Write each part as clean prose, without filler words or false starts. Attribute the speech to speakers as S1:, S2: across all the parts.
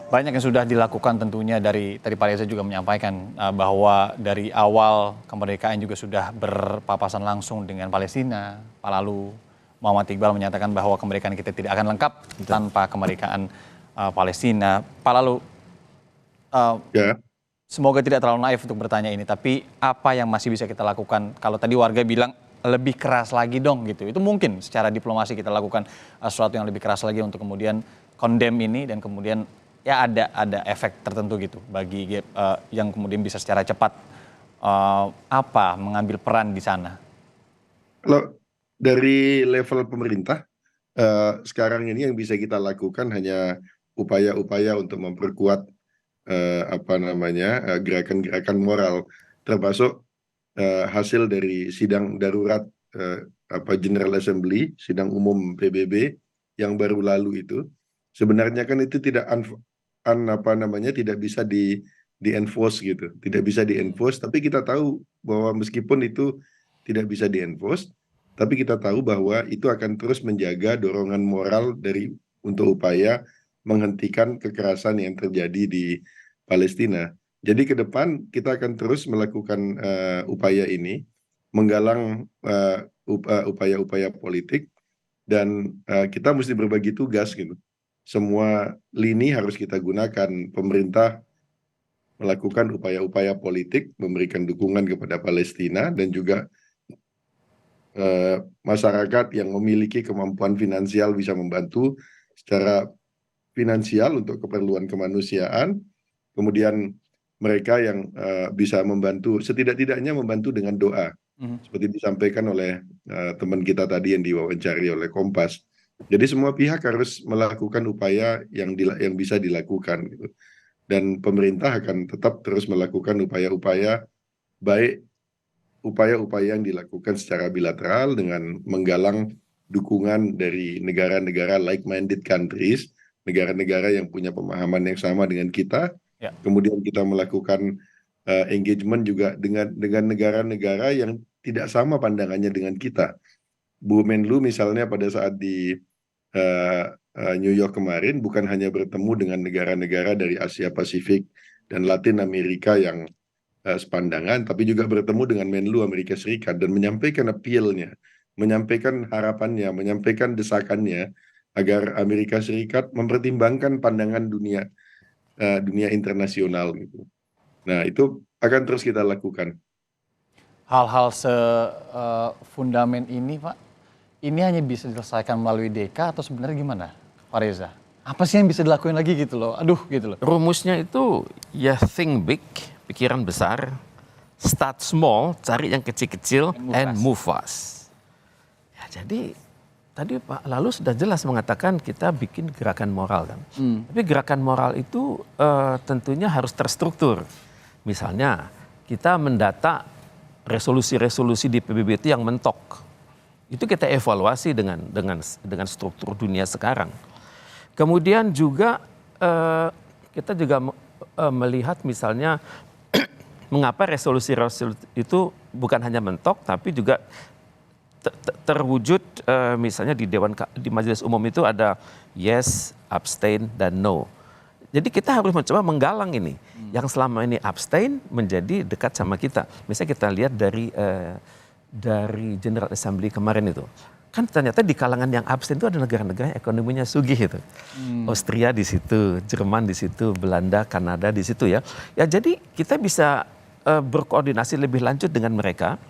S1: Banyak yang sudah dilakukan tentunya dari tadi Pak Reza juga menyampaikan bahwa dari awal kemerdekaan juga sudah berpapasan langsung dengan Palestina. Pak Lalu Muhammad Iqbal menyatakan bahwa kemerdekaan kita tidak akan lengkap tanpa kemerdekaan Palestina. Pak Lalu,
S2: Ya,
S1: semoga tidak terlalu naif untuk bertanya ini, tapi apa yang masih bisa kita lakukan? Kalau tadi warga bilang lebih keras lagi dong gitu, itu mungkin secara diplomasi kita lakukan sesuatu yang lebih keras lagi untuk kemudian condemn ini dan kemudian ya ada efek tertentu gitu bagi yang kemudian bisa secara cepat mengambil peran di sana.
S2: kalau dari level pemerintah sekarang ini yang bisa kita lakukan hanya upaya-upaya untuk memperkuat gerakan-gerakan moral, termasuk hasil dari sidang darurat General Assembly, sidang umum PBB yang baru lalu itu. Sebenarnya kan itu tidak bisa di enforce gitu, tidak bisa di enforce. Tapi kita tahu bahwa meskipun itu tidak bisa di enforce, tapi kita tahu bahwa itu akan terus menjaga dorongan moral untuk upaya menghentikan kekerasan yang terjadi di Palestina. Jadi ke depan kita akan terus melakukan upaya ini, menggalang upaya-upaya politik, dan kita mesti berbagi tugas gitu. Semua lini harus kita gunakan. Pemerintah melakukan upaya-upaya politik, memberikan dukungan kepada Palestina, dan juga masyarakat yang memiliki kemampuan finansial bisa membantu secara finansial untuk keperluan kemanusiaan. Kemudian mereka yang bisa membantu, setidak-tidaknya membantu dengan doa, seperti disampaikan oleh teman kita tadi yang diwawancari oleh Kompas. Jadi semua pihak harus melakukan upaya yang bisa dilakukan, gitu. Dan pemerintah akan tetap terus melakukan upaya-upaya, baik upaya-upaya yang dilakukan secara bilateral dengan menggalang dukungan dari negara-negara like-minded countries, negara-negara yang punya pemahaman yang sama dengan kita.
S1: Ya.
S2: Kemudian kita melakukan engagement juga dengan negara-negara yang tidak sama pandangannya dengan kita. Bu Menlu misalnya pada saat di New York kemarin bukan hanya bertemu dengan negara-negara dari Asia Pasifik dan Latin Amerika yang sepandangan, tapi juga bertemu dengan Menlu Amerika Serikat dan menyampaikan appeal-nya, menyampaikan harapannya, menyampaikan desakannya agar Amerika Serikat mempertimbangkan pandangan dunia internasional gitu. Nah, itu akan terus kita lakukan.
S1: Hal-hal fundament ini Pak, ini hanya bisa diselesaikan melalui DK atau sebenarnya gimana Pak Reza? Apa sih yang bisa dilakuin lagi gitu loh? Aduh gitu loh.
S3: Rumusnya itu ya think big, pikiran besar, start small, cari yang kecil-kecil, and move fast. Ya, jadi tadi Pak Lalu sudah jelas mengatakan kita bikin gerakan moral kan. Tapi gerakan moral itu tentunya harus terstruktur. Misalnya kita mendata resolusi-resolusi di PBB itu yang mentok. Itu kita evaluasi dengan struktur dunia sekarang. Kemudian juga kita juga melihat misalnya mengapa resolusi-resolusi itu bukan hanya mentok tapi juga terwujud misalnya di Majelis Umum itu ada yes, abstain, dan no. Jadi kita harus mencoba menggalang ini. Yang selama ini abstain menjadi dekat sama kita. Misalnya kita lihat dari General Assembly kemarin itu. Kan ternyata di kalangan yang abstain itu ada negara-negara yang ekonominya sugih itu. Austria di situ, Jerman di situ, Belanda, Kanada di situ ya. Ya jadi kita bisa berkoordinasi lebih lanjut dengan mereka.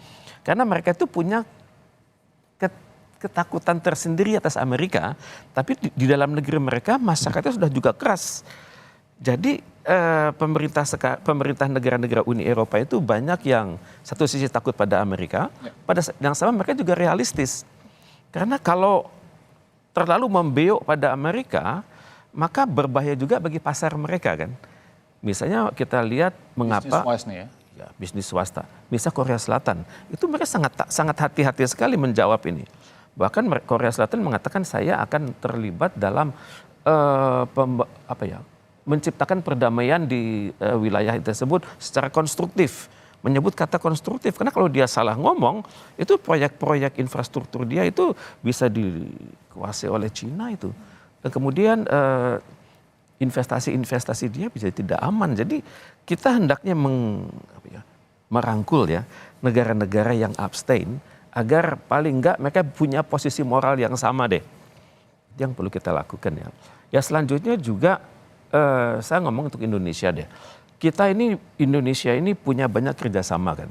S3: Karena mereka itu punya ketakutan tersendiri atas Amerika, tapi di dalam negeri mereka masyarakatnya sudah juga keras. Jadi pemerintah negara-negara Uni Eropa itu banyak yang satu sisi takut pada Amerika, pada yang sama mereka juga realistis. Karena kalau terlalu membeok pada Amerika, maka berbahaya juga bagi pasar mereka kan. Misalnya kita lihat mengapa bisnis swasta, misalnya Korea Selatan, itu mereka sangat hati-hati sekali menjawab ini. Bahkan Korea Selatan mengatakan saya akan terlibat dalam menciptakan perdamaian di wilayah tersebut secara konstruktif. Menyebut kata konstruktif karena kalau dia salah ngomong itu proyek-proyek infrastruktur dia itu bisa dikuasai oleh Cina itu. Dan kemudian investasi-investasi dia bisa tidak aman. Jadi kita hendaknya merangkul ya negara-negara yang abstain agar paling enggak mereka punya posisi moral yang sama deh. Itu yang perlu kita lakukan ya. Ya selanjutnya juga saya ngomong untuk Indonesia deh. Indonesia ini punya banyak kerjasama kan.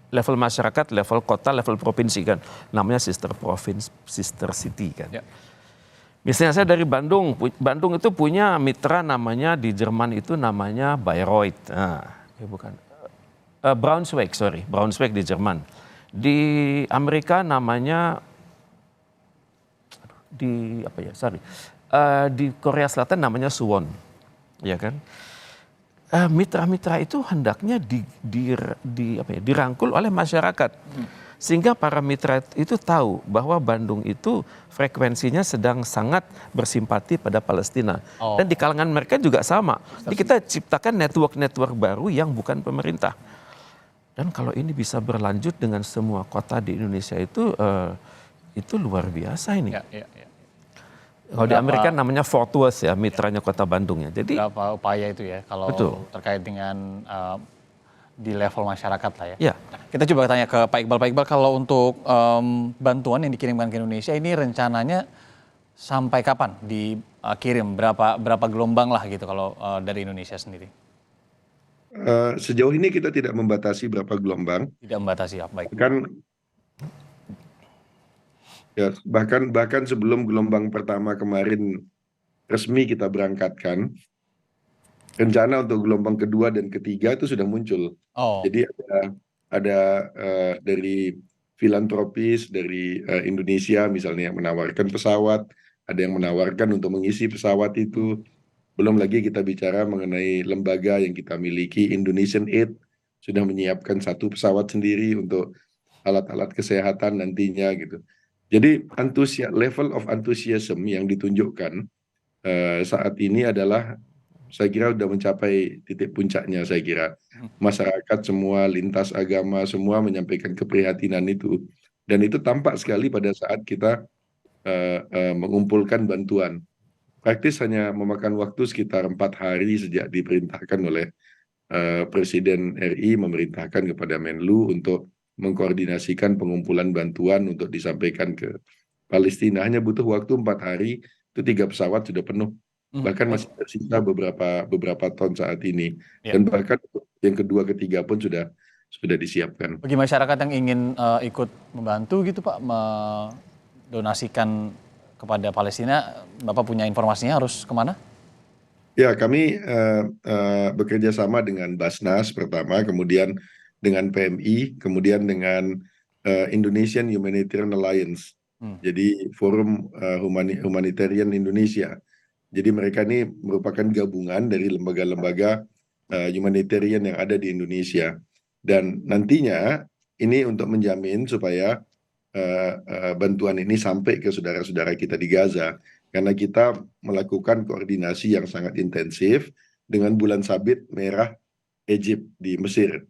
S3: Level masyarakat, level kota, level provinsi kan. Namanya sister province, sister city kan. Ya. Misalnya saya dari Bandung. Bandung itu punya mitra namanya di Jerman itu namanya Bayreuth. Nah, bukan. Braunschweig di Jerman. Di Amerika namanya di Korea Selatan namanya Suwon. Ya kan? Mitra-mitra itu hendaknya dirangkul oleh masyarakat. Sehingga para mitra itu tahu bahwa Bandung itu frekuensinya sedang sangat bersimpati pada Palestina. Dan di kalangan mereka juga sama. Jadi kita ciptakan network-network baru yang bukan pemerintah. Dan kalau ini bisa berlanjut dengan semua kota di Indonesia itu luar biasa ini. Kalau di Amerika namanya Fort Worth ya, mitranya kota Bandung ya. Jadi
S1: berapa upaya itu ya kalau terkait dengan di level masyarakat lah ya. Kita coba tanya ke Pak Iqbal. Pak Iqbal, kalau untuk bantuan yang dikirimkan ke Indonesia ini rencananya sampai kapan dikirim? Berapa gelombang lah gitu kalau dari Indonesia sendiri?
S2: Sejauh ini kita tidak membatasi berapa gelombang.
S1: Tidak membatasi ya, baik.
S2: Bahkan sebelum gelombang pertama kemarin resmi kita berangkatkan, rencana untuk gelombang kedua dan ketiga itu sudah muncul. Jadi ada dari filantropis dari Indonesia misalnya yang menawarkan pesawat, ada yang menawarkan untuk mengisi pesawat itu. Belum lagi kita bicara mengenai lembaga yang kita miliki, Indonesian Aid sudah menyiapkan 1 pesawat sendiri untuk alat-alat kesehatan nantinya gitu. Jadi level of enthusiasm yang ditunjukkan saat ini adalah saya kira sudah mencapai titik puncaknya. Saya kira masyarakat semua lintas agama semua menyampaikan keprihatinan itu, dan itu tampak sekali pada saat kita mengumpulkan bantuan. Praktis hanya memakan waktu sekitar 4 hari sejak diperintahkan oleh Presiden RI memerintahkan kepada Menlu untuk mengkoordinasikan pengumpulan bantuan untuk disampaikan ke Palestina. Hanya butuh waktu 4 hari, itu 3 pesawat sudah penuh. Bahkan masih tersisa beberapa ton saat ini. Dan bahkan yang kedua, ketiga pun sudah disiapkan.
S1: Bagi masyarakat yang ingin ikut membantu gitu Pak, mendonasikan kepada Palestina, Bapak punya informasinya harus kemana?
S2: Ya, kami bekerja sama dengan Basnas pertama, kemudian dengan PMI, kemudian dengan Indonesian Humanitarian Alliance. Jadi Forum Humanitarian Indonesia. Jadi mereka ini merupakan gabungan dari lembaga-lembaga humanitarian yang ada di Indonesia. Dan nantinya ini untuk menjamin supaya bantuan ini sampai ke saudara-saudara kita di Gaza. Karena kita melakukan koordinasi yang sangat intensif dengan bulan sabit merah Egypt di Mesir.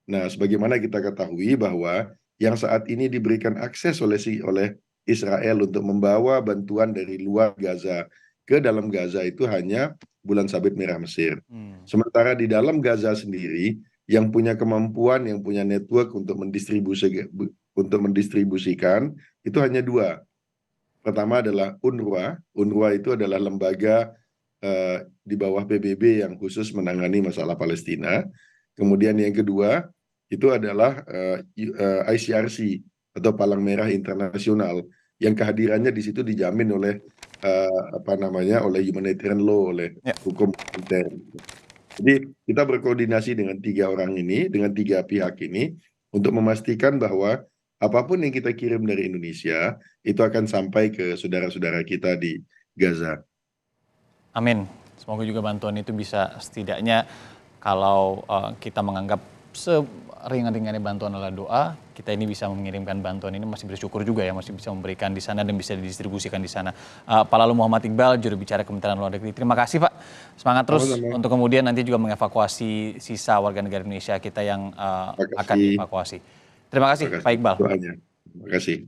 S2: Nah, sebagaimana kita ketahui bahwa yang saat ini diberikan akses oleh Israel untuk membawa bantuan dari luar Gaza ke dalam Gaza itu hanya bulan sabit merah Mesir. Sementara di dalam Gaza sendiri yang punya kemampuan, yang punya network untuk mendistribusikan itu hanya 2. Pertama adalah UNRWA. UNRWA itu adalah lembaga di bawah PBB yang khusus menangani masalah Palestina. Kemudian yang kedua itu adalah ICRC atau Palang Merah Internasional yang kehadirannya di situ dijamin oleh oleh humanitarian law, oleh hukum humaniter. Jadi kita berkoordinasi dengan 3 orang ini, dengan 3 pihak ini untuk memastikan bahwa apapun yang kita kirim dari Indonesia itu akan sampai ke saudara-saudara kita di Gaza.
S1: Amin. Semoga juga bantuan itu bisa setidaknya kalau kita menganggap seringan-ringannya bantuan adalah doa, kita ini bisa mengirimkan bantuan ini masih bersyukur juga ya, masih bisa memberikan di sana dan bisa didistribusikan di sana. Pak Lalu Muhammad Iqbal, juru bicara Kementerian Luar Negeri. Terima kasih Pak. Semangat terus untuk kemudian nanti juga mengevakuasi sisa warga negara Indonesia kita yang akan dievakuasi. Terima kasih Pak Iqbal.
S2: Terima kasih.